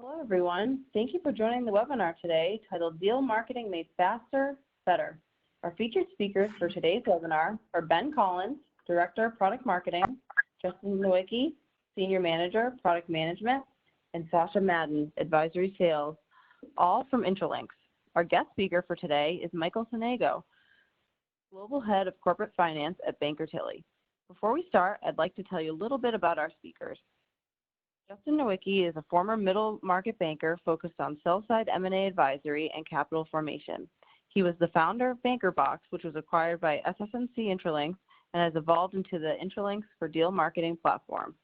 Hello, everyone. Thank you for joining the webinar today titled Deal Marketing Made Faster, Better. Our featured speakers for today's webinar are Ben Collins, Director of Product Marketing, Justin Nowicki, Senior Manager, Product Management, and Sasha Madden, Advisory Sales, all from Intralinks. Our guest speaker for today is Michael Sonego, Global Head of Corporate Finance at Baker Tilly. Before we start, I'd like to tell you a little bit about our speakers. Justin Nowicki is a former middle market banker focused on sell-side M&A advisory and capital formation. He was the founder of BankerBox, which was acquired by SS&C Intralinks and has evolved into the Intralinks for Deal Marketing platform.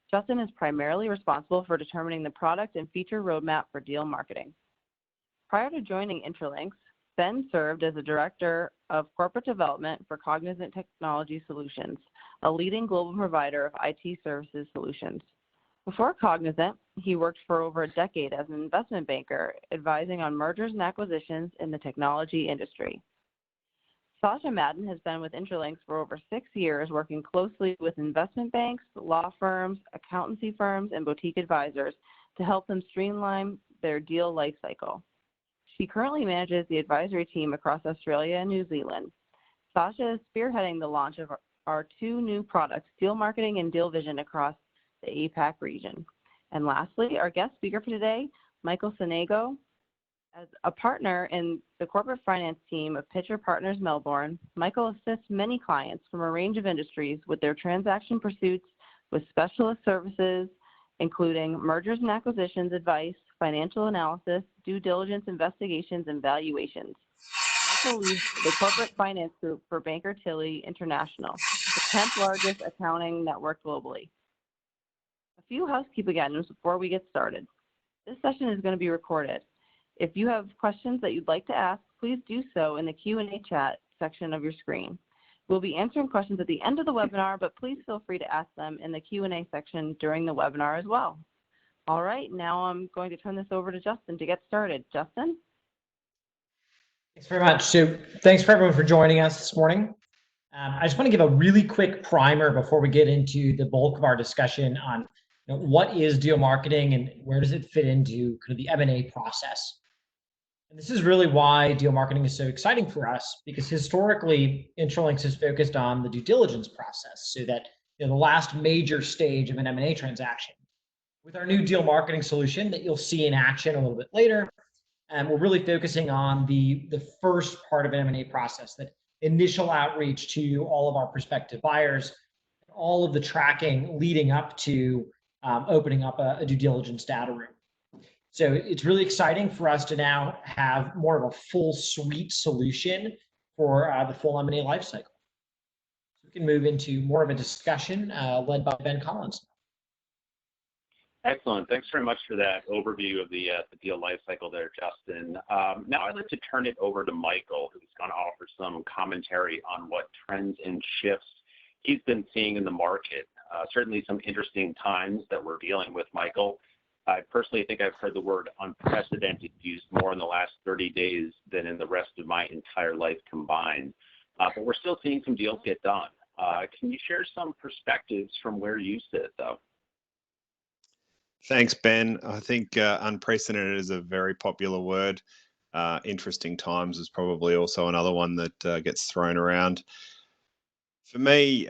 Justin is primarily responsible for determining the product and feature roadmap for deal marketing. Prior to joining Intralinks, Ben served as a Director of Corporate Development for Cognizant Technology Solutions, a leading global provider of IT services solutions. Before Cognizant, he worked for over a decade as an investment banker, advising on mergers and acquisitions in the technology industry. Sasha Madden has been with Intralinks for over 6 years, working closely with investment banks, law firms, accountancy firms, and boutique advisors to help them streamline their deal lifecycle. She currently manages the advisory team across Australia and New Zealand. Sasha is spearheading the launch of our 2 new products, Deal Marketing and Deal Vision, across the APAC region. And lastly, our guest speaker for today, Michael Sonego. As a partner in the corporate finance team of Pitcher Partners Melbourne, Michael assists many clients from a range of industries with their transaction pursuits with specialist services, including mergers and acquisitions advice, financial analysis, due diligence investigations, and valuations. Michael leads the corporate finance group for Baker Tilly International, the 10th largest accounting network globally. A few housekeeping items before we get started. This session is going to be recorded. If you have questions that you'd like to ask, please do so in the Q&A chat section of your screen. We'll be answering questions at the end of the webinar, but please feel free to ask them in the Q&A section during the webinar as well. All right, now I'm going to turn this over to Justin to get started. Justin? Thanks very much. So thanks for everyone for joining us this morning. I just want to give a really quick primer before we get into the bulk of our discussion on what is deal marketing and where does it fit into kind of the M&A process. And this is really why deal marketing is so exciting for us, because historically Intralinks is focused on the due diligence process, so that the last major stage of an M&A transaction. With our new deal marketing solution that you'll see in action a little bit later, we're really focusing on the first part of an M&A process, that initial outreach to all of our prospective buyers, all of the tracking leading up to opening up a due diligence data room. So it's really exciting for us to now have more of a full suite solution for the full M&A lifecycle. We can move into more of a discussion led by Ben Collins. Excellent. Thanks very much for that overview of the deal lifecycle there, Justin. Now I'd like to turn it over to Michael, who's going to offer some commentary on what trends and shifts he's been seeing in the market. Certainly some interesting times that we're dealing with, Michael. I personally think I've heard the word unprecedented used more in the last 30 days than in the rest of my entire life combined. But we're still seeing some deals get done. Can you share some perspectives from where you sit, though? Thanks, Ben. I think unprecedented is a very popular word. Interesting times is probably also another one that gets thrown around. For me,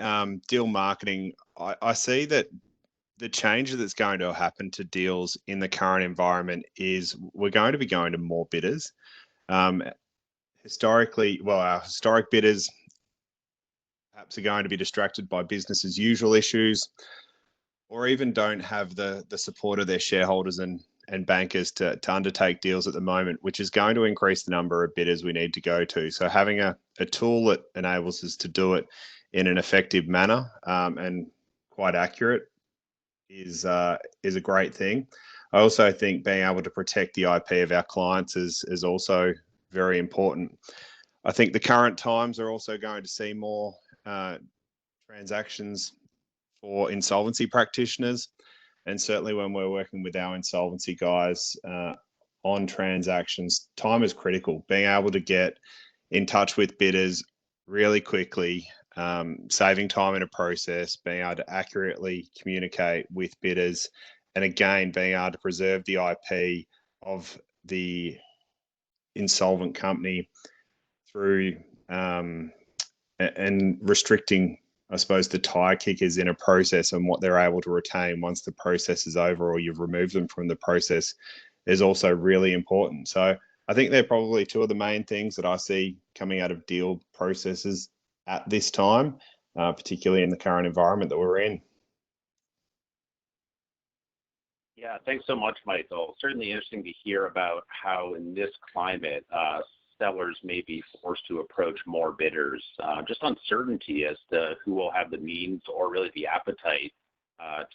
deal marketing, I see that the change that's going to happen to deals in the current environment is we're going to be going to more bidders. Historically, our historic bidders perhaps are going to be distracted by business as usual issues, or even don't have the support of their shareholders and bankers to undertake deals at the moment, which is going to increase the number of bidders we need to go to. So having a tool that enables us to do it in an effective manner and quite accurate is a great thing. I also think being able to protect the IP of our clients is also very important. I think the current times are also going to see more transactions for insolvency practitioners. And certainly when we're working with our insolvency guys on transactions, time is critical. Being able to get in touch with bidders really quickly, saving time in a process, being able to accurately communicate with bidders And again, being able to preserve the IP of the insolvent company through and restricting, I suppose, the tire kickers in a process and what they're able to retain once the process is over or you've removed them from the process is also really important. So I think they're probably two of the main things that I see coming out of deal processes at this time, particularly in the current environment that we're in. Yeah, thanks so much, Michael. Certainly interesting to hear about how in this climate, sellers may be forced to approach more bidders. Just uncertainty as to who will have the means or really the appetite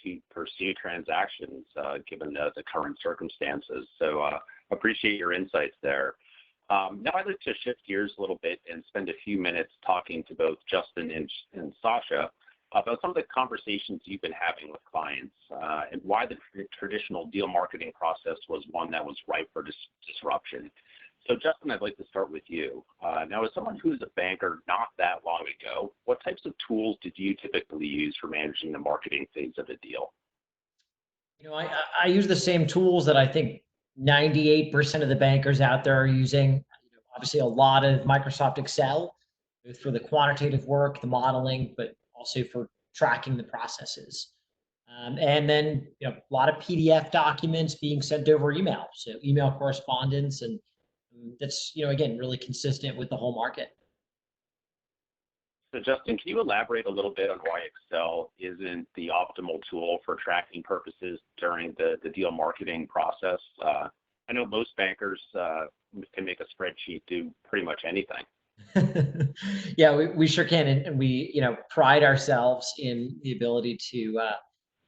to pursue transactions given the current circumstances. So appreciate your insights there. Now I'd like to shift gears a little bit and spend a few minutes talking to both Justin and Sasha about some of the conversations you've been having with clients and why the traditional deal marketing process was one that was ripe for disruption. So Justin, I'd like to start with you. Now, as someone who's a banker not that long ago, what types of tools did you typically use for managing the marketing phase of a deal? You know, I use the same tools that I think 98% of the bankers out there are using. You know, obviously, a lot of Microsoft Excel both for the quantitative work, the modeling, but also for tracking the processes. And then, you know, a lot of PDF documents being sent over email, so email correspondence, and that's, you know, again, really consistent with the whole market. So Justin, can you elaborate a little bit on why Excel isn't the optimal tool for tracking purposes during the deal marketing process? I know most bankers can make a spreadsheet do pretty much anything. Yeah, we sure can, and we, you know, pride ourselves in the ability to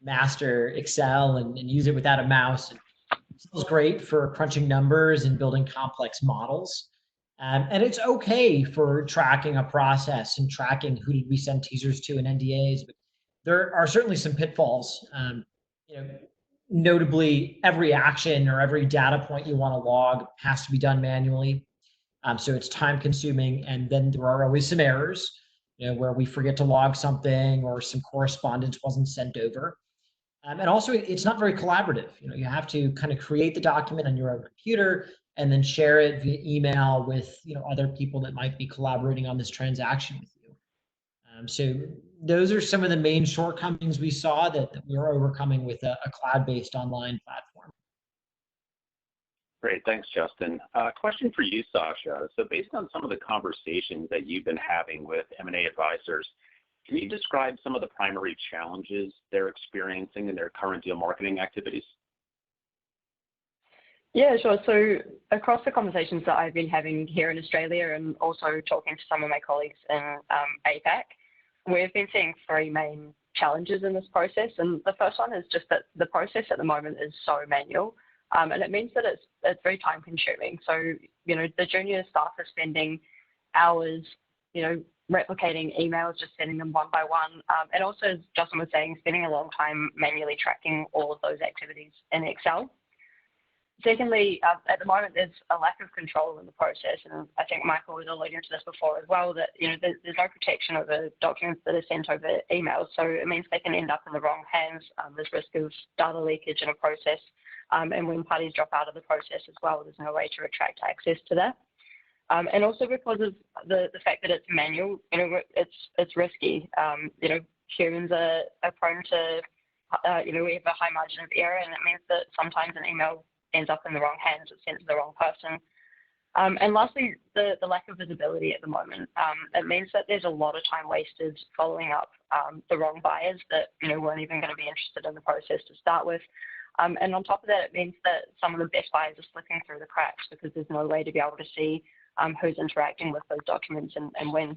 master Excel and use it without a mouse. Excel's great for crunching numbers and building complex models. And it's okay for tracking a process and tracking who did we send teasers to and NDAs, but there are certainly some pitfalls. You know, notably, every action or every data point you want to log has to be done manually. So it's time consuming, and then there are always some errors, you know, where we forget to log something or some correspondence wasn't sent over. And also, it's not very collaborative. You know, you have to kind of create the document on your own computer and then share it via email with, you know, other people that might be collaborating on this transaction with you. So those are some of the main shortcomings we saw that we are overcoming with a cloud-based online platform. Great, thanks, Justin. Question for you, Sasha. So based on some of the conversations that you've been having with M&A advisors, can you describe some of the primary challenges they're experiencing in their current deal marketing activities? Yeah, sure. So across the conversations that I've been having here in Australia and also talking to some of my colleagues in APAC, we've been seeing three main challenges in this process. And the first one is just that the process at the moment is so manual. And it means that it's very time consuming. So, you know, the junior staff are spending hours, you know, replicating emails, just sending them one by one. And also, as Justin was saying, spending a long time manually tracking all of those activities in Excel. Secondly, at the moment, there's a lack of control in the process. And I think Michael was alluding to this before as well, that, you know, there's no protection over documents that are sent over email. So it means they can end up in the wrong hands. There's risk of data leakage in a process. And when parties drop out of the process as well, there's no way to retract access to that. And also because of the fact that it's manual, you know, it's risky. You know, humans are prone to, you know, we have a high margin of error, and it means that sometimes an email ends up in the wrong hands, it's sent to the wrong person. And lastly, the lack of visibility at the moment. It means that there's a lot of time wasted following up the wrong buyers that, you know, weren't even going to be interested in the process to start with. And on top of that, it means that some of the best buyers are slipping through the cracks because there's no way to be able to see who's interacting with those documents and when.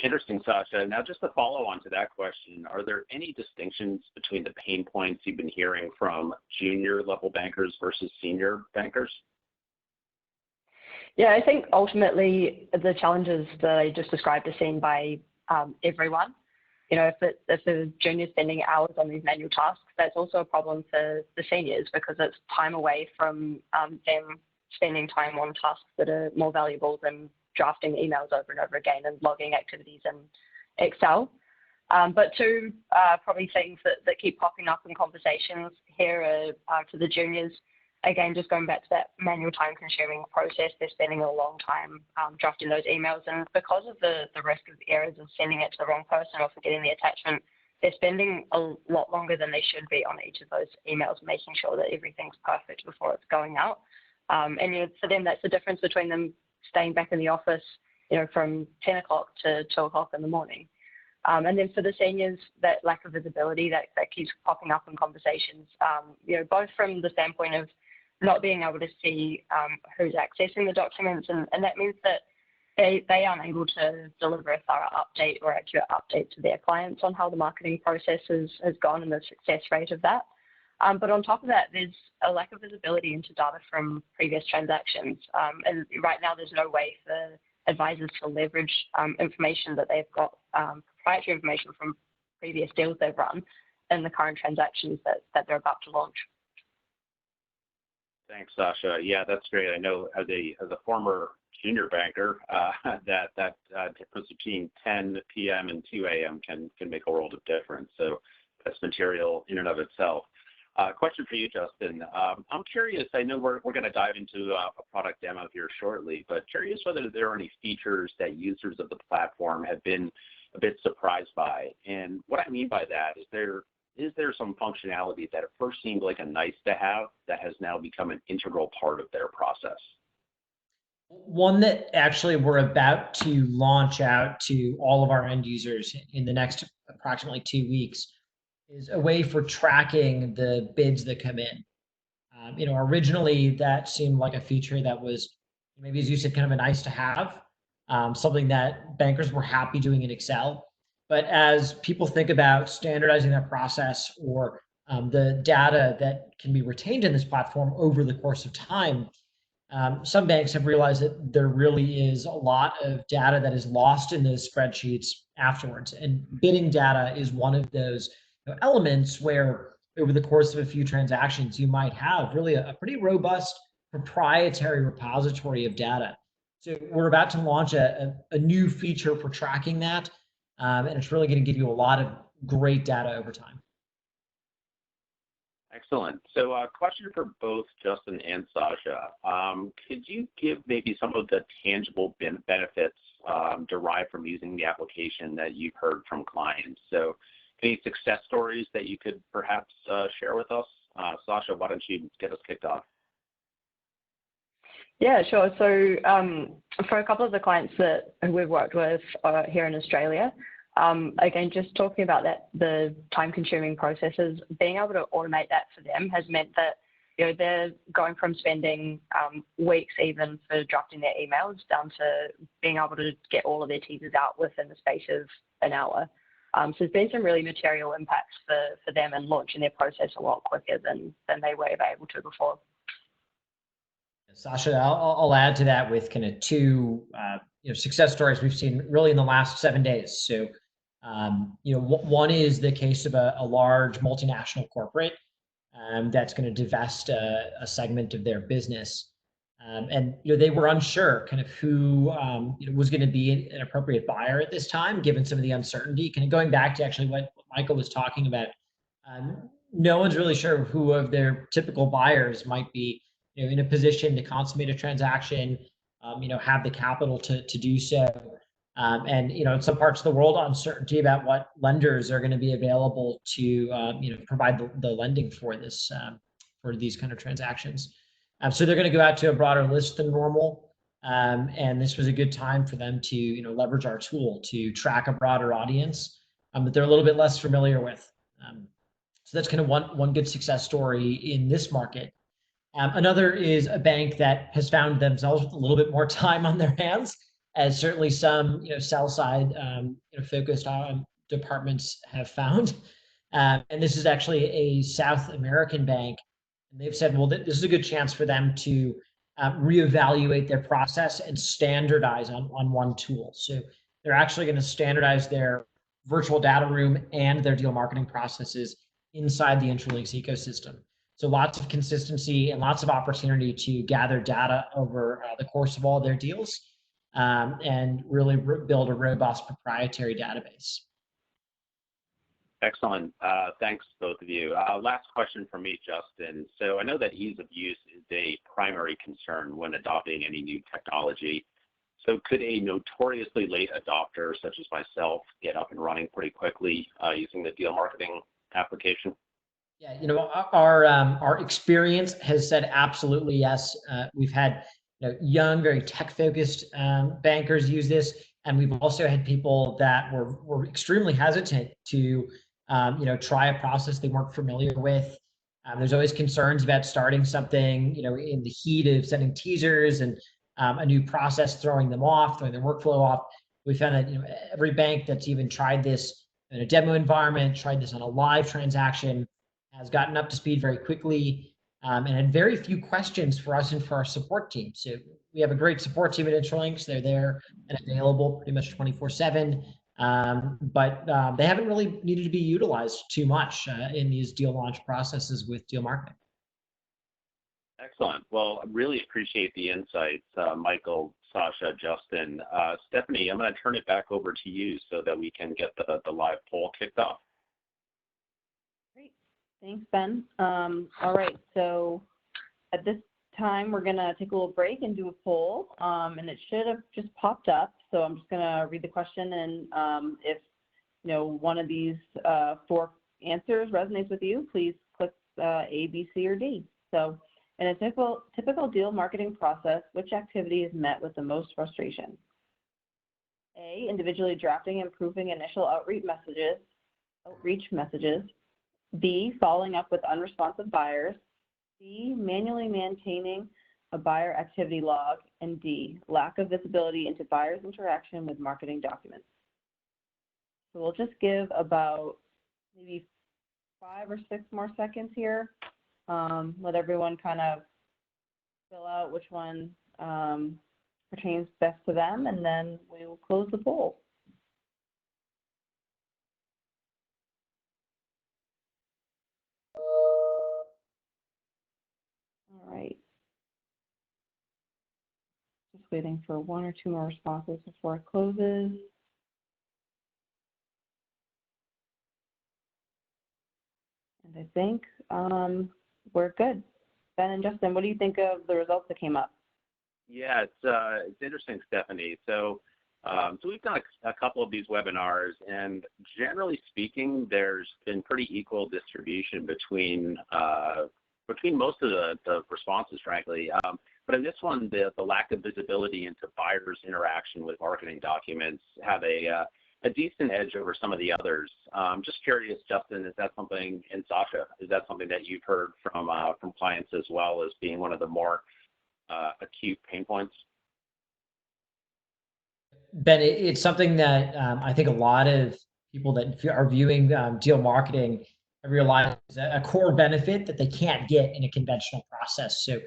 Interesting, Sasha. Now, just to follow on to that question, are there any distinctions between the pain points you've been hearing from junior level bankers versus senior bankers? Yeah, I think ultimately the challenges that I just described are seen by everyone. You know, if the junior's spending hours on these manual tasks, that's also a problem for the seniors because it's time away from them spending time on tasks that are more valuable than drafting emails over and over again and logging activities in Excel. But two probably things that keep popping up in conversations here are for the juniors. Again, just going back to that manual time-consuming process, they're spending a long time drafting those emails, and because of the risk of errors of sending it to the wrong person or forgetting the attachment, they're spending a lot longer than they should be on each of those emails, making sure that everything's perfect before it's going out. And for them, that's the difference between them staying back in the office, from 10 o'clock to 2 o'clock in the morning. And then for the seniors, that lack of visibility that keeps popping up in conversations, both from the standpoint of not being able to see who's accessing the documents, and that means that they aren't able to deliver a thorough update or accurate update to their clients on how the marketing process has gone and the success rate of that. But on top of that, there's a lack of visibility into data from previous transactions. And right now, there's no way for advisors to leverage information that they've got, proprietary information from previous deals they've run in the current transactions that they're about to launch. Thanks, Sasha. Yeah, that's great. I know as a former junior banker, that difference between 10 p.m. and 2 a.m. can make a world of difference. So that's material in and of itself. Question for you, Justin. I'm curious. I know we're going to dive into a product demo here shortly, but curious whether there are any features that users of the platform have been a bit surprised by. And what I mean by that is there some functionality that at first seemed like a nice to have that has now become an integral part of their process? One that actually we're about to launch out to all of our end users in the next approximately 2 weeks is a way for tracking the bids that come in. Originally that seemed like a feature that was maybe, as you said, kind of a nice to have, something that bankers were happy doing in Excel. But as people think about standardizing that process or the data that can be retained in this platform over the course of time, some banks have realized that there really is a lot of data that is lost in those spreadsheets afterwards. And bidding data is one of those elements where over the course of a few transactions, you might have really a pretty robust proprietary repository of data. So we're about to launch a new feature for tracking that. And it's really going to give you a lot of great data over time. Excellent. So question for both Justin and Sasha. Could you give maybe some of the tangible benefits derived from using the application that you've heard from clients? So any success stories that you could perhaps share with us? Sasha, why don't you get us kicked off? Yeah, sure. So for a couple of the clients that we've worked with here in Australia, again, just talking about the time-consuming processes, being able to automate that for them has meant that they're going from spending weeks even for drafting their emails down to being able to get all of their teasers out within the space of an hour. So there's been some really material impacts for them and launching their process a lot quicker than they were ever able to before. Sasha, I'll add to that with kind of two success stories we've seen really in the last 7 days. So one is the case of a large multinational corporate that's going to divest a segment of their business. And they were unsure kind of who was going to be an appropriate buyer at this time, given some of the uncertainty. Kind of going back to actually what Michael was talking about, no one's really sure who of their typical buyers might be in a position to consummate a transaction, have the capital to do so. And in some parts of the world, uncertainty about what lenders are going to be available to provide the lending for this for these kind of transactions. So they're going to go out to a broader list than normal, and this was a good time for them to leverage our tool to track a broader audience that they're a little bit less familiar with. So that's kind of one good success story in this market. Another is a bank that has found themselves with a little bit more time on their hands, as certainly some sell side focused on departments have found. And this is actually a South American bank, and they've said, well, this is a good chance for them to reevaluate their process and standardize on one tool. So they're actually going to standardize their virtual data room and their deal marketing processes inside the Intralinks ecosystem. So lots of consistency and lots of opportunity to gather data over the course of all their deals and really build a robust proprietary database. Excellent. Thanks, both of you. Last question from me, Justin. So I know that ease of use is a primary concern when adopting any new technology. So could a notoriously late adopter, such as myself, get up and running pretty quickly using the deal marketing application? Yeah, our experience has said absolutely yes. We've had young, very tech-focused bankers use this, and we've also had people that were extremely hesitant to try a process they weren't familiar with. There's always concerns about starting something in the heat of sending teasers and a new process throwing their workflow off. We found that every bank that's even tried this in a demo environment, tried this on a live transaction, has gotten up to speed very quickly, and had very few questions for us and for our support team. So we have a great support team at Intralinks. They're there and available pretty much 24/7, but they haven't really needed to be utilized too much in these deal launch processes with deal marketing. Excellent. Well, I really appreciate the insights, Michael, Sasha, Justin. Stephanie, I'm going to turn it back over to you so that we can get the live poll kicked off. Great. Thanks, Ben. All right. So at this time, we're going to take a little break and do a poll, and it should have just popped up. So I'm just going to read the question, and if one of these 4 answers resonates with you, please click A, B, C, or D. So in a typical deal marketing process, which activity is met with the most frustration? A, individually drafting and proofing initial outreach messages. B, following up with unresponsive buyers. C, manually maintaining a buyer activity log. And D, lack of visibility into buyers' interaction with marketing documents. So we'll just give about maybe 5 or 6 more seconds here. Let everyone kind of fill out which one pertains best to them, and then we will close the poll. All right. Just waiting for 1 or 2 more responses before it closes. And I think we're good. Ben and Justin, what do you think of the results that came up? Yeah, it's interesting, Stephanie. So we've done a couple of these webinars, and generally speaking, there's been pretty equal distribution between most of the responses, frankly. But in this one, the lack of visibility into buyers' interaction with marketing documents have a decent edge over some of the others. Just curious, Justin, is that something, and Sasha, is that something that you've heard from clients as well as being one of the more acute pain points? Ben, it's something that I think a lot of people that are viewing deal marketing realize is a core benefit that they can't get in a conventional process. So,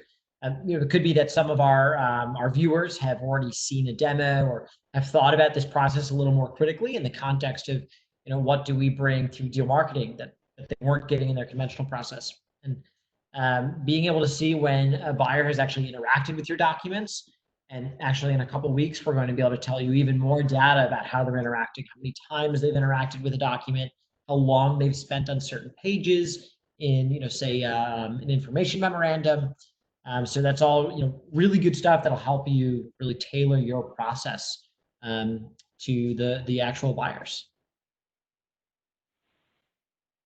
it could be that some of our viewers have already seen a demo or have thought about this process a little more critically in the context of, what do we bring through deal marketing that they weren't getting in their conventional process. And being able to see when a buyer has actually interacted with your documents. And actually, in a couple of weeks, we're going to be able to tell you even more data about how they're interacting, how many times they've interacted with a document, how long they've spent on certain pages in, say, an information memorandum. So that's all, really good stuff that'll help you really tailor your process to the actual buyers.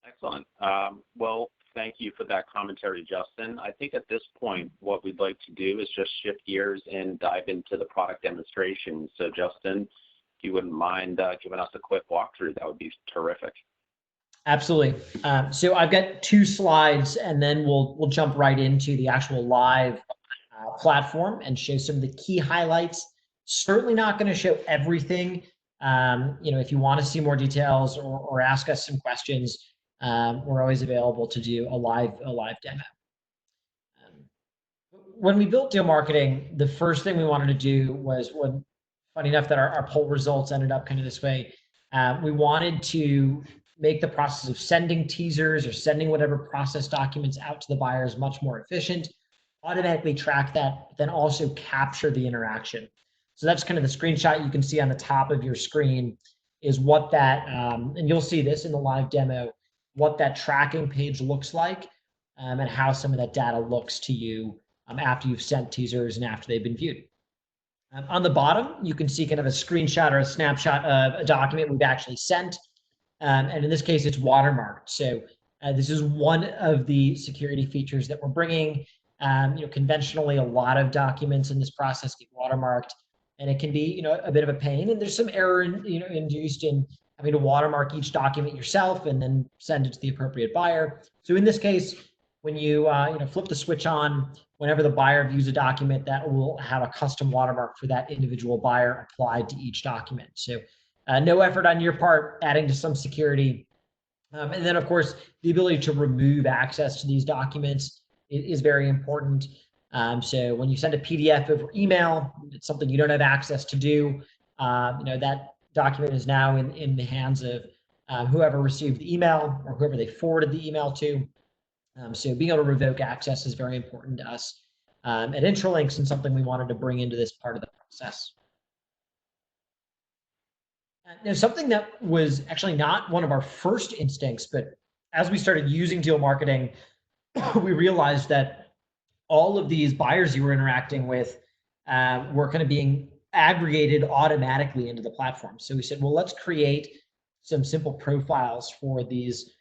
Excellent. Well, thank you for that commentary, Justin. I think at this point, what we'd like to do is just shift gears and dive into the product demonstration. So, Justin, if you wouldn't mind giving us a quick walkthrough, that would be terrific. Absolutely. So I've got 2 slides, and then we'll jump right into the actual live platform and show some of the key highlights. Certainly not going to show everything. If you want to see more details or ask us some questions, we're always available to do a live demo. When we built deal marketing, the first thing we wanted to do was, funny enough that our poll results ended up kind of this way, we wanted to make the process of sending teasers or sending whatever process documents out to the buyers much more efficient, automatically track that, then also capture the interaction. So that's kind of the screenshot you can see on the top of your screen. is what that, and you'll see this in the live demo, what that tracking page looks like, and how some of that data looks to you after you've sent teasers and after they've been viewed. On the bottom, you can see kind of a screenshot or a snapshot of a document we've actually sent. And in this case, it's watermarked. So this is one of the security features that we're bringing. Conventionally, a lot of documents in this process get watermarked, and it can be, a bit of a pain. And there's some error, induced in having to watermark each document yourself and then send it to the appropriate buyer. So in this case, when you flip the switch on, whenever the buyer views a document, that will have a custom watermark for that individual buyer applied to each document. So no effort on your part, adding to some security. And then, of course, the ability to remove access to these documents is very important. So when you send a PDF over email, it's something you don't have access to do. That document is now in the hands of whoever received the email or whoever they forwarded the email to. So being able to revoke access is very important to us at Intralinks, and something we wanted to bring into this part of the process. Now, something that was actually not one of our first instincts, but as we started using deal marketing, we realized that all of these buyers you were interacting with were kind of being aggregated automatically into the platform. So we said, well, let's create some simple profiles for these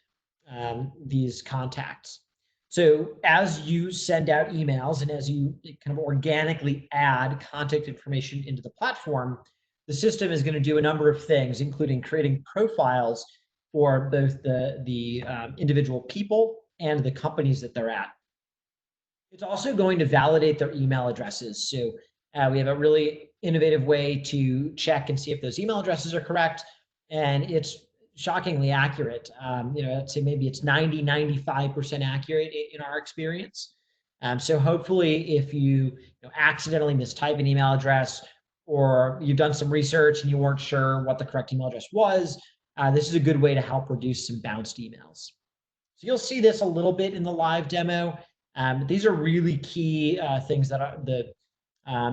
contacts. So as you send out emails and as you kind of organically add contact information into the platform, the system is going to do a number of things, including creating profiles for both the individual people and the companies that they're at. It's also going to validate their email addresses. So we have a really innovative way to check and see if those email addresses are correct. And it's shockingly accurate. I'd say maybe it's 95% accurate in our experience. So hopefully if you accidentally mistype an email address, or you've done some research and you weren't sure what the correct email address was, this is a good way to help reduce some bounced emails. So you'll see this a little bit in the live demo. These are really key things that are the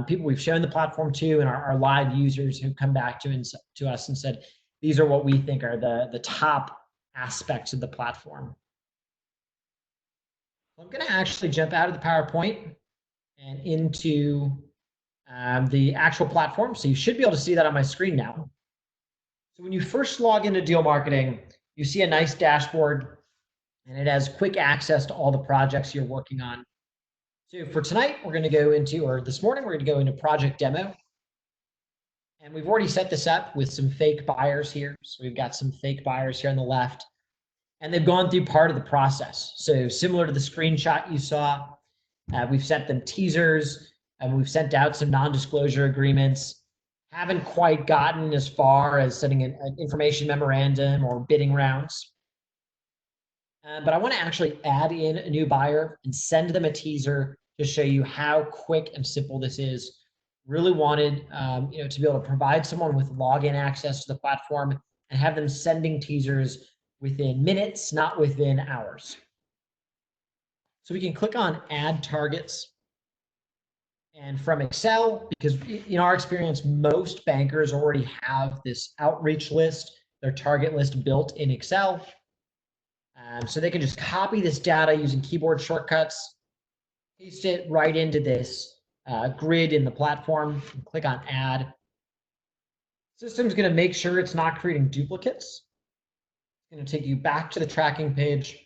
people we've shown the platform to, and our live users who've come back to us and said, these are what we think are the top aspects of the platform. I'm going to actually jump out of the PowerPoint and into the actual platform. So you should be able to see that on my screen now. So when you first log into Deal Marketing, you see a nice dashboard, and it has quick access to all the projects you're working on. So for tonight, we're going to go into, or this morning, we're going to go into project demo. And we've already set this up with some fake buyers here. So we've got some fake buyers here on the left, and they've gone through part of the process. So similar to the screenshot you saw, we've sent them teasers, and we've sent out some non-disclosure agreements. Haven't quite gotten as far as sending an information memorandum or bidding rounds. But I want to actually add in a new buyer and send them a teaser to show you how quick and simple this is. Really wanted to be able to provide someone with login access to the platform and have them sending teasers within minutes, not within hours. So we can click on add targets. And from Excel, because in our experience, most bankers already have this outreach list, their target list built in Excel. So they can just copy this data using keyboard shortcuts, paste it right into this grid in the platform, and click on add. System's going to make sure it's not creating duplicates. It's going to take you back to the tracking page.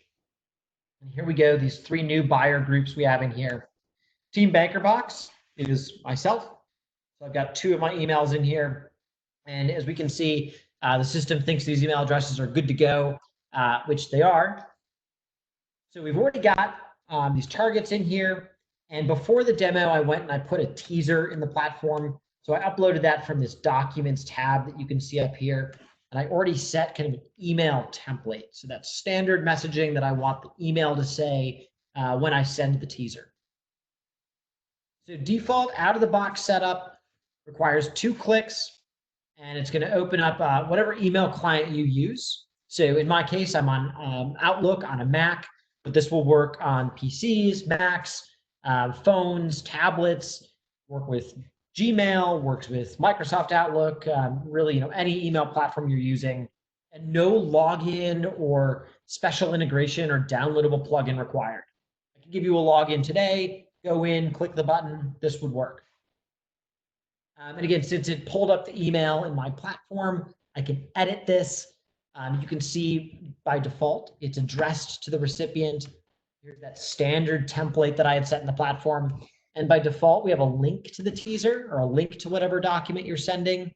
And here we go, these 3 new buyer groups we have in here. Team Banker Box is myself. So I've got 2 of my emails in here. And as we can see, the system thinks these email addresses are good to go, which they are. So we've already got these targets in here. And before the demo, I went and I put a teaser in the platform. So I uploaded that from this Documents tab that you can see up here. And I already set kind of an email template. So that's standard messaging that I want the email to say when I send the teaser. So default out of the box setup requires 2 clicks, and it's going to open up whatever email client you use. So in my case, I'm on Outlook on a Mac, but this will work on PCs, Macs, phones, tablets, work with Gmail, works with Microsoft Outlook, really, any email platform you're using, and no login or special integration or downloadable plugin required. I can give you a login today, go in, click the button, this would work. And again, since it pulled up the email in my platform, I can edit this. You can see by default, it's addressed to the recipient. Here's that standard template that I had set in the platform. And by default, we have a link to the teaser or a link to whatever document you're sending.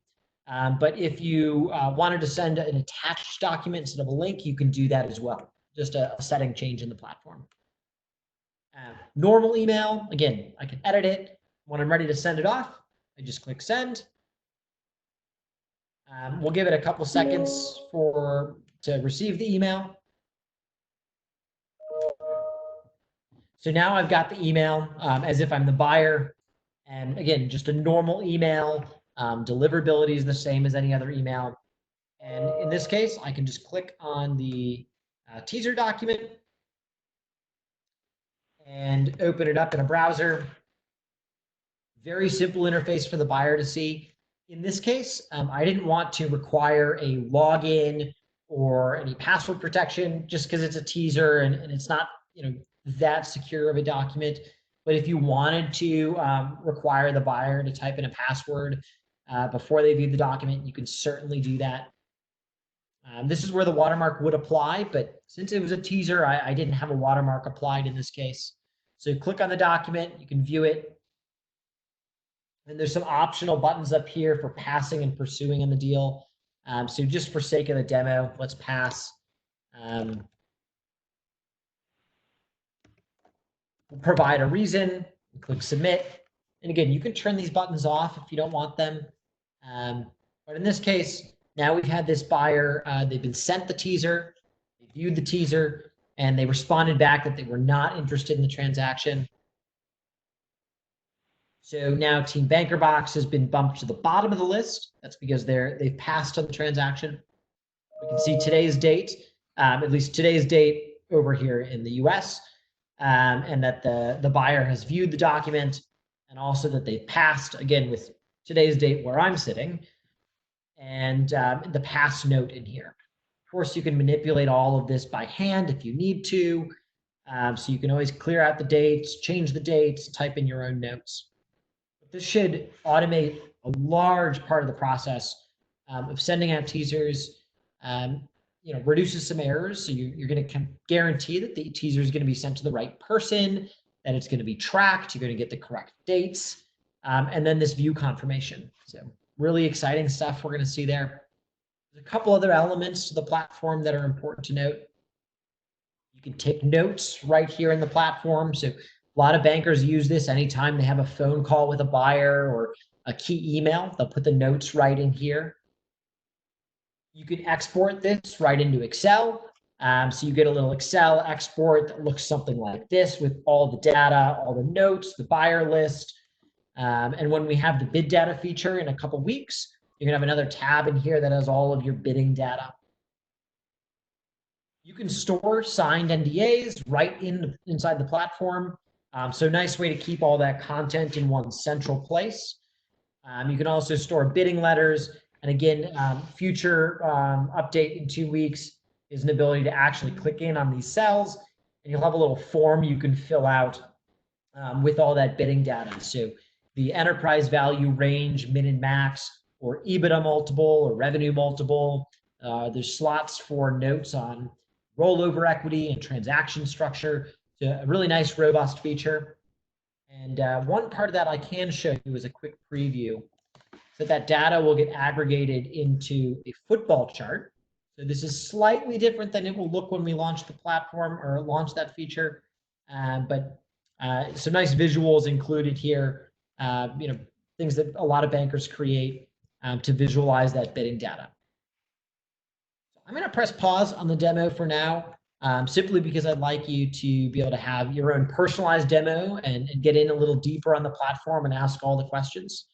But if you wanted to send an attached document instead of a link, you can do that as well. Just a setting change in the platform. Normal email, again, I can edit it. When I'm ready to send it off, I just click send. We'll give it a couple seconds to receive the email. So now I've got the email as if I'm the buyer. And again, just a normal email. Deliverability is the same as any other email. And in this case, I can just click on the teaser document and open it up in a browser. Very simple interface for the buyer to see. In this case, I didn't want to require a login or any password protection just because it's a teaser and it's not, that secure of a document. But if you wanted to require the buyer to type in a password before they view the document, you can certainly do that. This is where the watermark would apply, but since it was a teaser, I didn't have a watermark applied in this case. So you click on the document, you can view it. And there's some optional buttons up here for passing and pursuing in the deal. So just for sake of the demo, let's pass. We'll provide a reason, click submit. And again, you can turn these buttons off if you don't want them. But in this case, now we've had this buyer, they've been sent the teaser, they viewed the teaser, and they responded back that they were not interested in the transaction. So now Team Banker Box has been bumped to the bottom of the list. That's because they've passed on the transaction. We can see today's date, at least today's date over here in the US, and that the buyer has viewed the document, and also that they passed, again, with today's date where I'm sitting, and the pass note in here. Of course, you can manipulate all of this by hand if you need to. So you can always clear out the dates, change the dates, type in your own notes. But this should automate a large part of the process of sending out teasers. Reduces some errors. So you're going to guarantee that the teaser is going to be sent to the right person, that it's going to be tracked. You're going to get the correct dates, and then this view confirmation. So really exciting stuff we're going to see there. There's a couple other elements to the platform that are important to note. You can take notes right here in the platform. So a lot of bankers use this anytime they have a phone call with a buyer or a key email. They'll put the notes right in here. You can export this right into Excel. So you get a little Excel export that looks something like this with all the data, all the notes, the buyer list. And when we have the bid data feature in a couple weeks, you're gonna have another tab in here that has all of your bidding data. You can store signed NDAs right inside the platform. So nice way to keep all that content in one central place. You can also store bidding letters. And again, future update in 2 weeks is an ability to actually click in on these cells, and you'll have a little form you can fill out with all that bidding data. So the enterprise value range, min and max, or EBITDA multiple or revenue multiple. There's slots for notes on rollover equity and transaction structure. So a really nice, robust feature. And one part of that I can show you is a quick preview. So that data will get aggregated into a football chart. So this is slightly different than it will look when we launch the platform or launch that feature. But some nice visuals included here, things that a lot of bankers create to visualize that bidding data. I'm going to press pause on the demo for now, simply because I'd like you to be able to have your own personalized demo and get in a little deeper on the platform and ask all the questions.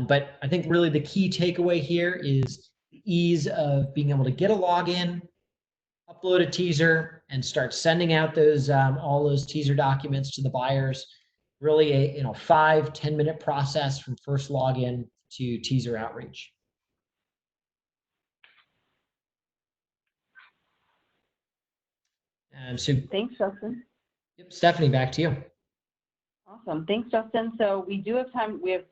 But I think really the key takeaway here is the ease of being able to get a login, upload a teaser, and start sending out those all those teaser documents to the buyers. really a 5-10 minute process from first login to teaser outreach. So Thanks, Justin. yep, Stephanie, back to you. Awesome. Thanks, Justin. So we do have time. We have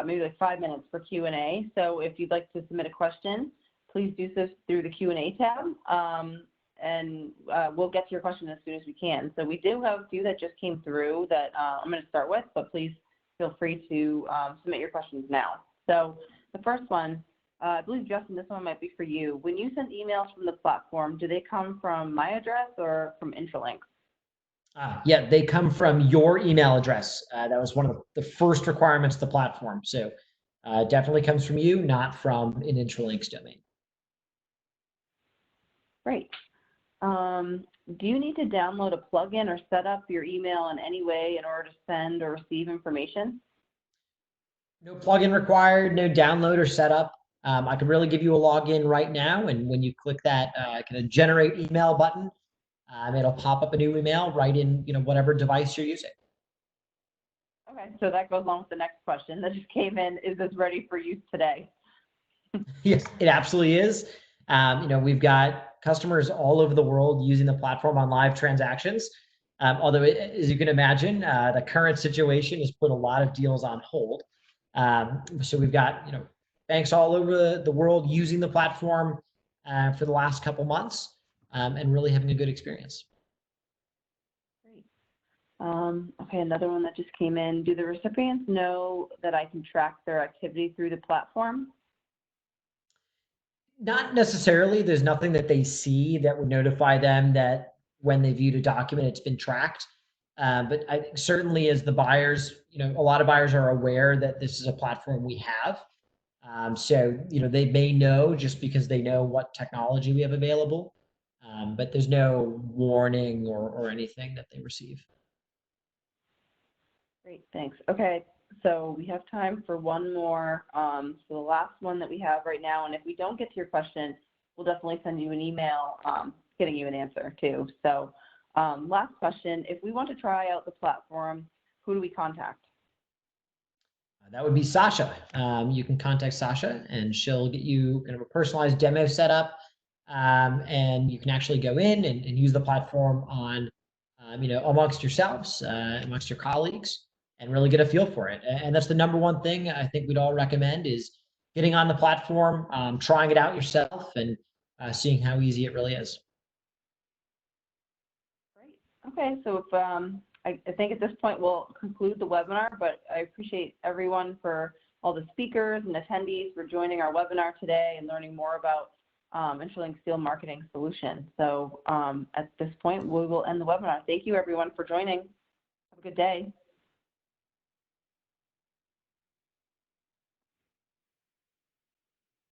maybe like 5 minutes for Q&A. So if you'd like to submit a question, please do so through the Q&A tab, and we'll get to your question as soon as we can. So we do have a few that just came through that I'm going to start with, but please feel free to submit your questions now. So the first one, I believe, Justin, this one might be for you. When you send emails from the platform, do they come from my address or from Intralinks? Yeah, they come from your email address. That was one of the first requirements of the platform. So definitely comes from you, not from an Intralinks domain. Great. Do you need to download a plugin or set up your email in any way in order to send or receive information? No plugin required, no download or setup. I can really give you a login right now, and when you click that kind of generate email button, it'll pop up a new email right in whatever device you're using. Okay, so that goes along with the next question that just came in. Is this ready for use today? Yes, it absolutely is. We've got customers all over the world using the platform on live transactions. Although, as you can imagine, the current situation has put a lot of deals on hold. So we've got banks all over the world using the platform for the last couple months and really having a good experience. Great. Okay, another one that just came in. Do the recipients know that I can track their activity through the platform? Not necessarily. There's nothing that they see that would notify them that when they viewed a document, it's been tracked. But I think certainly as the buyers, a lot of buyers are aware that this is a platform we have. So, they may know just because they know what technology we have available, but there's no warning or anything that they receive. Great, thanks. Okay, so we have time for one more. So the last one that we have right now, and if we don't get to your question, we'll definitely send you an email getting you an answer too. So last question, if we want to try out the platform, who do we contact? That would be Sasha. You can contact Sasha and she'll get you kind of a personalized demo set up. And you can actually go in and use the platform on, amongst yourselves, amongst your colleagues, and really get a feel for it. And that's the number one thing I think we'd all recommend is getting on the platform, trying it out yourself, and seeing how easy it really is. Great. Okay, so if I think at this point we'll conclude the webinar, but I appreciate everyone for all the speakers and attendees for joining our webinar today and learning more about Intralinks Deal Marketing Solution. So at this point, we will end the webinar. Thank you everyone for joining. Have a good day.